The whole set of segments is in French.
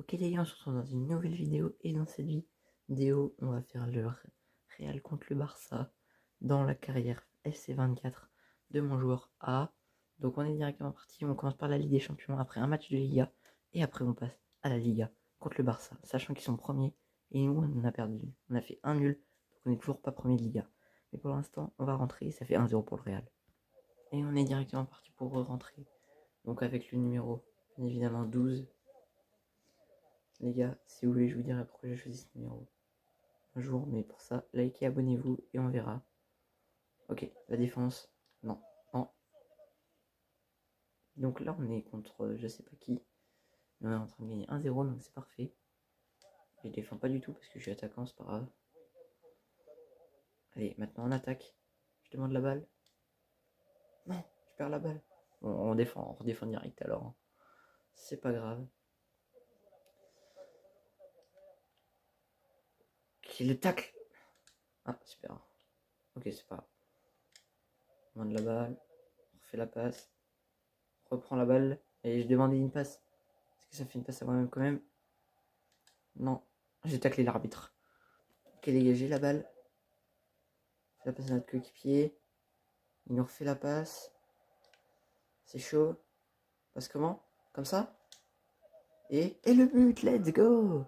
Ok les gars, on se retrouve dans une nouvelle vidéo et dans cette vidéo, on va faire le Real contre le Barça dans la carrière FC24 de mon joueur A. Donc on est directement parti, on commence par la Ligue des Champions après un match de Liga et après on passe à la Liga contre le Barça, sachant qu'ils sont premiers et nous on a perdu. On a fait un nul, donc on n'est toujours pas premier de Liga. Mais pour l'instant, on va rentrer, ça fait 1-0 pour le Real. Et on est directement parti pour rentrer. Donc avec le numéro, bien évidemment 12. Les gars, si vous voulez, je vous dirai pourquoi j'ai choisi ce numéro un jour, mais pour ça, likez, abonnez-vous et on verra. Ok, la défense, non, non. Donc là, on est contre je sais pas qui, mais on est en train de gagner 1-0, donc c'est parfait. Je défends pas du tout parce que je suis attaquant, c'est pas grave. Allez, maintenant on attaque. Je demande la balle. Non, je perds la balle. Bon, on redéfend direct alors. Hein. C'est pas grave. Qui le tacle. Ah, super. Ok, c'est pas grave. On demande la balle. On refait la passe. On reprend la balle. Et je demandais une passe. Est-ce que ça fait une passe à moi-même quand même? Non. J'ai taclé l'arbitre. Ok, dégagé la balle. La passe à notre coéquipier. Il nous refait la passe. C'est chaud. Passe comment? Comme ça? Et le but, let's go!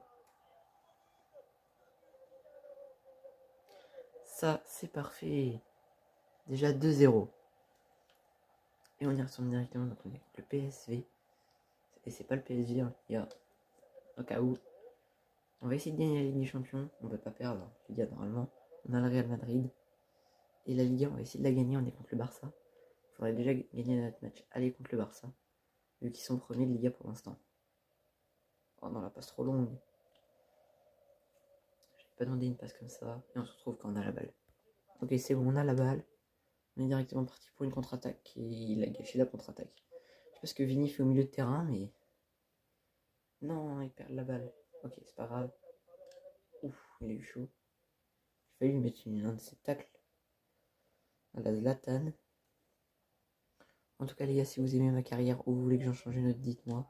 Ça, c'est parfait. Déjà 2-0. Et on y retourne directement donc on est le PSV. Et c'est pas le PSG, hein, les gars. Au cas où. On va essayer de gagner la Ligue des Champions. On peut pas perdre, les gars, normalement. On a le Real Madrid. Et la Liga, on va essayer de la gagner. On est contre le Barça. Il faudrait déjà gagner notre match. Aller contre le Barça. Vu qu'ils sont premiers de Liga pour l'instant. Oh non, la passe trop longue. J'avais pas demandé une passe comme ça. Et on se retrouve quand on a la balle. Ok, c'est bon, on a la balle. On est directement parti pour une contre-attaque. Et il a gâché la contre-attaque. Je sais pas ce que Vini fait au milieu de terrain, mais... Non, il perd la balle. Ok, c'est pas grave. Ouf, il a eu chaud. J'ai failli lui mettre un de ses tacles. À la Zlatan. En tout cas, les gars, si vous aimez ma carrière ou vous voulez que j'en change une autre, dites-moi.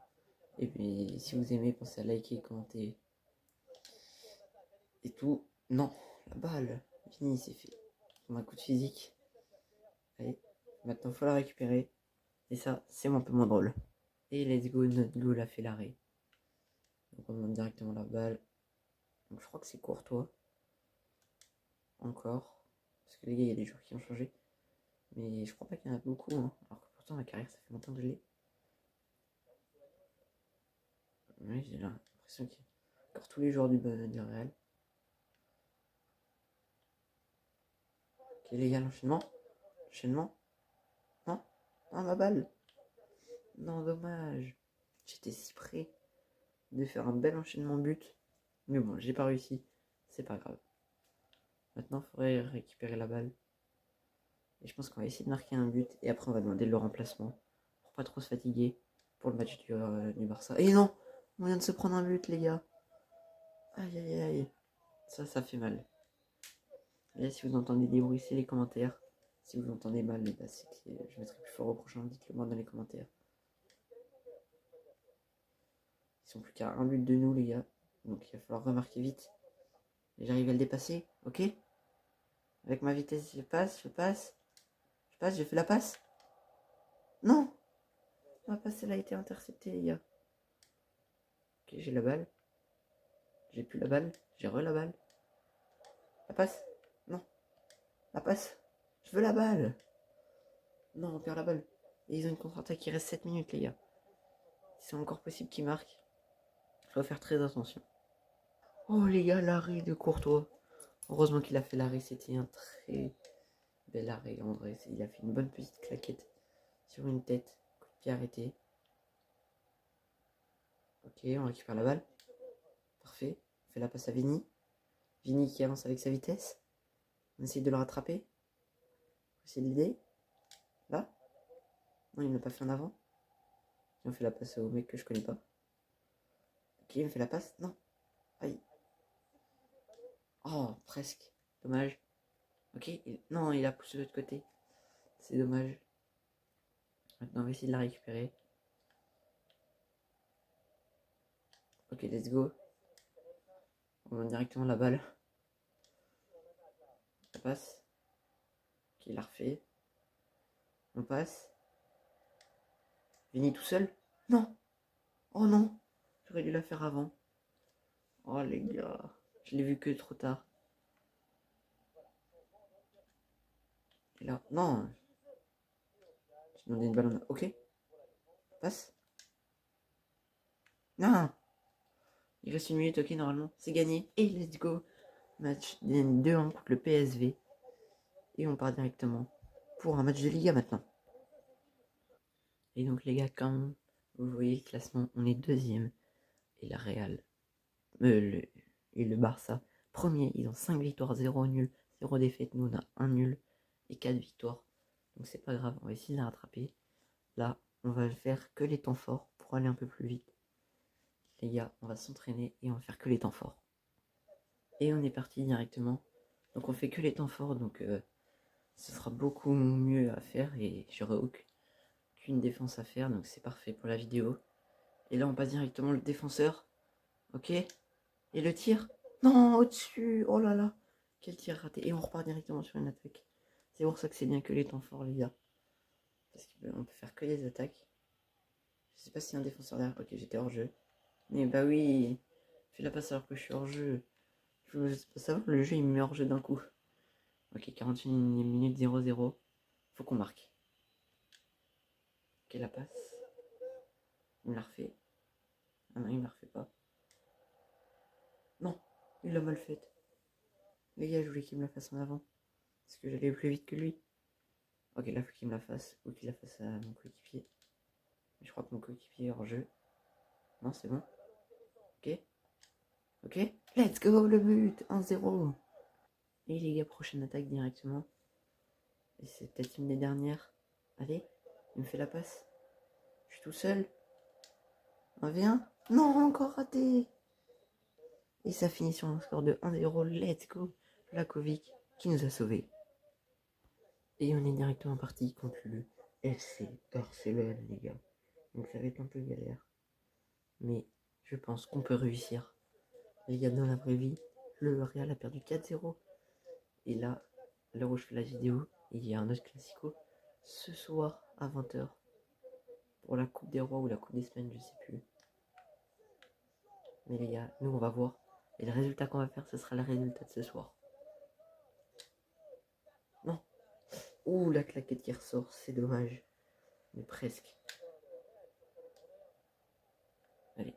Et puis, si vous aimez, pensez à liker, commenter. Et tout. Non, la balle. Fini, c'est fait. Un coup de physique. Allez, maintenant, faut la récupérer. Et ça, c'est un peu moins drôle. Et let's go, notre goal a fait l'arrêt. Donc, on demande directement la balle. Donc, je crois que c'est Courtois. Encore. Parce que les gars, il y a des joueurs qui ont changé. Mais je crois pas qu'il y en a beaucoup. Hein. Alors que pourtant, ma carrière, ça fait longtemps que je l'ai. Oui, j'ai l'impression qu'il y a encore tous les joueurs du Real. Ok, les gars, l'enchaînement. Enchaînement. Non. Non, ma balle. Non, dommage. J'étais si près de faire un bel enchaînement but. Mais bon, j'ai pas réussi. C'est pas grave. Maintenant, il faudrait récupérer la balle. Et je pense qu'on va essayer de marquer un but. Et après, on va demander le remplacement. Pour pas trop se fatiguer. Pour le match du Barça. Et non! On vient de se prendre un but, les gars. Aïe, aïe, aïe. Ça fait mal. Et là, si vous entendez des bruits, c'est les commentaires. Si vous entendez mal, bah, c'est que je mettrai plus fort au prochain. Dites-le moi dans les commentaires. Ils sont plus qu'à un but de nous, les gars. Donc il va falloir remarquer vite. Et j'arrive à le dépasser, ok? Avec ma vitesse, je passe. J'ai fait la passe. Non! Ma passe, elle a été interceptée, les gars. Ok, j'ai la balle. J'ai plus la balle. J'ai la balle. La passe? Non. La passe? Je veux la balle. Non, on perd la balle. Et ils ont une contre-attaque qui reste 7 minutes, les gars. C'est encore possible qu'ils marquent. Il faut faire très attention. Oh, les gars, l'arrêt de Courtois. Heureusement qu'il a fait l'arrêt. C'était un très bel arrêt, en vrai. Il a fait une bonne petite claquette sur une tête. Coup de pied arrêté. Ok, on récupère la balle. Parfait. On fait la passe à Vini. Vini qui avance avec sa vitesse. On essaye de le rattraper. On essaie de l'aider. Là. Non, il ne l'a pas fait en avant. Et on fait la passe au mec que je connais pas. Ok, il me fait la passe. Non. Aïe. Oh, presque. Dommage. Ok. Non, il a poussé de l'autre côté. C'est dommage. Maintenant, on va essayer de la récupérer. Ok, let's go. On va directement la balle. Ça passe. Ok, il a refait. On passe. Vini tout seul. Non. Oh non. J'aurais dû la faire avant. Oh les gars. Je l'ai vu que trop tard. Et là. Non. J'ai demandé une balle. Ok. Passe. Non. Il reste 1 minute. Ok, normalement. C'est gagné. Et let's go. Match 2-1 contre le PSV. Et on part directement pour un match de Liga maintenant. Et donc les gars, comme vous voyez le classement, on est deuxième. Et la Real, et le Barça, premier, ils ont 5 victoires, 0 nul, 0 défaite. Nous on a 1 nul et 4 victoires. Donc c'est pas grave, on va essayer de la rattraper. Là, on va faire que les temps forts pour aller un peu plus vite. Les gars, on va s'entraîner et on va faire que les temps forts. Et on est parti directement. Donc on fait que les temps forts, donc ce sera beaucoup mieux à faire et j'aurai aucune défense à faire, donc c'est parfait pour la vidéo. Et là on passe directement le défenseur. Ok. Et le tir. Non, au-dessus. Oh là là. Quel tir raté. Et on repart directement sur une attaque. C'est pour ça que c'est bien que les temps forts, les gars. Parce qu'on peut faire que des attaques. Je sais pas s'il y a un défenseur derrière. Ok, j'étais hors jeu. Mais bah oui. Fais la passe alors que je suis hors jeu. Je veux savoir, le jeu il me met hors jeu d'un coup. Ok, 41 minutes 0-0. Faut qu'on marque. Ok, la passe. Il me l'a refait. Ah non, il me la refait pas. Non, il l'a mal faite. Les gars, je voulais qu'il me la fasse en avant. Parce que j'allais plus vite que lui. Ok, là, faut qu'il me la fasse. Ou qu'il la fasse à mon coéquipier. Je crois que mon coéquipier est hors jeu. Non, c'est bon. Ok. Ok. Let's go, le but. 1-0. Et les gars, prochaine attaque directement. Et c'est peut-être une des dernières. Allez, il me fait la passe. Je suis tout seul. 1v1. Non, encore raté. Et ça finit sur un score de 1-0. Let's go. Vlahovic qui nous a sauvés. Et on est directement parti contre le FC Barcelone, les gars. Donc ça va être un peu galère. Mais je pense qu'on peut réussir. Les gars, dans la vraie vie, le Real a perdu 4-0. Et là, à l'heure où je fais la vidéo, il y a un autre classico ce soir à 20h pour la Coupe des Rois ou la Coupe d'Espagne, je sais plus. Mais les gars, nous on va voir. Et le résultat qu'on va faire, ce sera le résultat de ce soir. Non. Ouh, la claquette qui ressort, c'est dommage. Mais presque. Allez.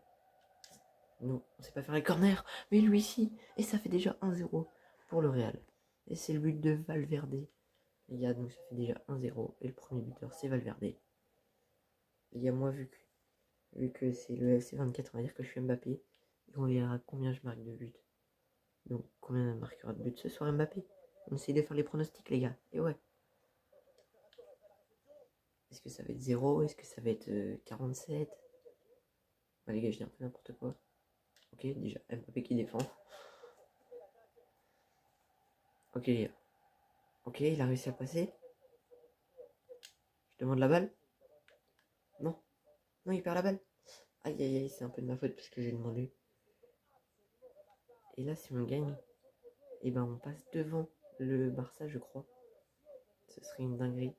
Nous, on sait pas faire les corners, mais lui si. Et ça fait déjà 1-0 pour le Real. Et c'est le but de Valverde. Les gars, donc ça fait déjà 1-0. Et le premier buteur, c'est Valverde. Les gars, moi, vu que c'est le FC 24, on va dire que je suis Mbappé. Et on verra combien je marque de buts. Donc, combien marquera de buts ce soir Mbappé. On essaie de faire les pronostics, les gars. Et ouais. Est-ce que ça va être 0? Est-ce que ça va être 47? Bah, les gars, je dis un peu n'importe quoi. Ok, déjà, Mbappé qui défend. Ok, les gars. Ok, il a réussi à passer. Je demande la balle. Non. Non, il perd la balle. Aïe, aïe, aïe, c'est un peu de ma faute parce que j'ai demandé. Et là, si on gagne, et ben on passe devant le Barça, je crois. Ce serait une dinguerie.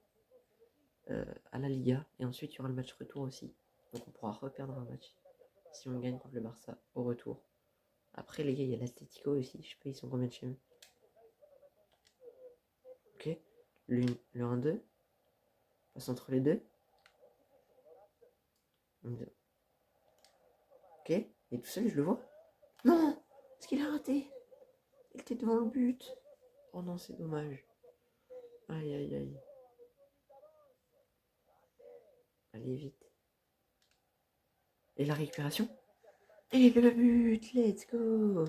À la Liga. Et ensuite, il y aura le match retour aussi. Donc on pourra reperdre un match si on gagne contre le Barça au retour. Après, les gars, il y a l'Atlético aussi. Je sais pas, ils sont combien de chez eux. Ok. Le 1-2. Passe entre les deux. Ok. Il est tout seul, je le vois. Non. Est-ce qu'il a raté? Il était devant le but. Oh non, c'est dommage. Aïe, aïe, aïe. Allez, vite. Et la récupération. Et le but. Let's go.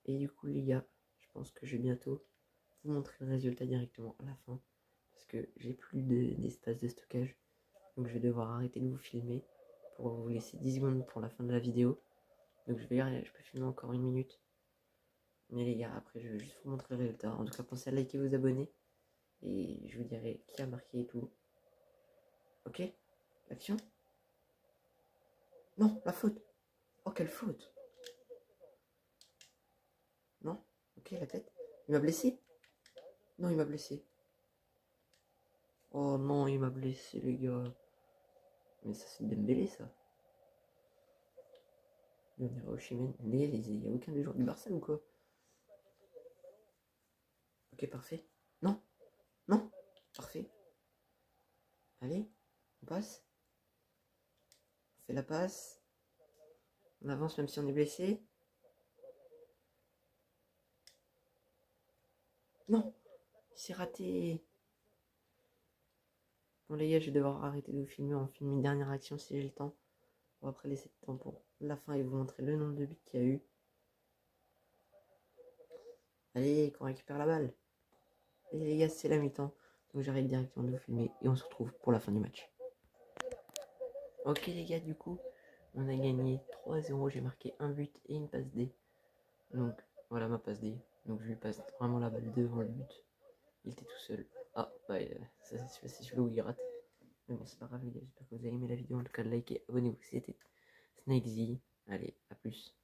Et du coup, les gars, je pense que je vais bientôt vous montrer le résultat directement à la fin. Parce que j'ai plus d'espace de stockage. Donc je vais devoir arrêter de vous filmer pour vous laisser 10 secondes pour la fin de la vidéo. Donc je peux filmer encore 1 minute. Mais les gars, après je vais juste vous montrer le résultat. En tout cas, pensez à liker, vous abonner. Et je vous dirai qui a marqué et tout. Ok? Action? Non, la faute. Oh, quelle faute. Non? Ok, la tête. Il m'a blessé? Non, il m'a blessé. Oh non, il m'a blessé, les gars. Mais ça, c'est Dembélé, ça. On dirait Osimhen. Mais il n'y a aucun des joueurs du Barça ou quoi? Ok, parfait. Non, non, parfait. Allez, on passe. On fait la passe. On avance même si on est blessé. Non, c'est raté. Bon les gars, je vais devoir arrêter de vous filmer. On filme une dernière action si j'ai le temps. On va après laisser le temps pour la fin et vous montrer le nombre de buts qu'il y a eu. Allez, qu'on récupère la balle. Et les gars, c'est la mi-temps. Donc j'arrête directement de vous filmer et on se retrouve pour la fin du match. Ok les gars, du coup, on a gagné 3-0. J'ai marqué un but et une passe D. Donc voilà ma passe D. Donc je lui passe vraiment la balle devant le but. Il était tout seul. Ah, ouais, ça c'est celui où il rate. Mais bon, c'est pas grave les gars, j'espère que vous avez aimé la vidéo. En tout cas, likez, abonnez-vous si c'était Snakesy. Allez, à plus.